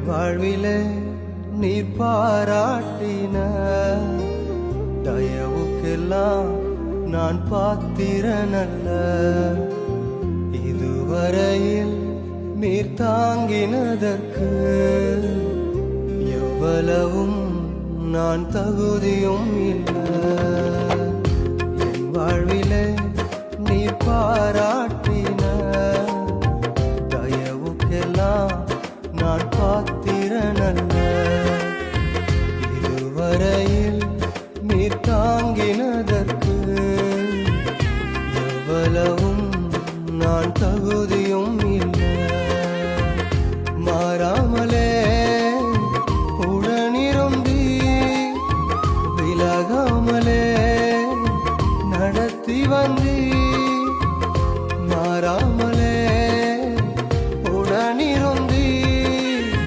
வாழ்விலே நீர் பாராட்டின தயவுக்கெல்லாம் நான் பாத்திரனல்ல. இதுவரையில் நீர் தாங்கினதற்கு எவ்வளவும் நான் தகுதியும் இல்லை. என் வாழ்விலே நீர் பாராட்டின தயவுக்கெல்லாம் நான் பாத்திரனல்ல.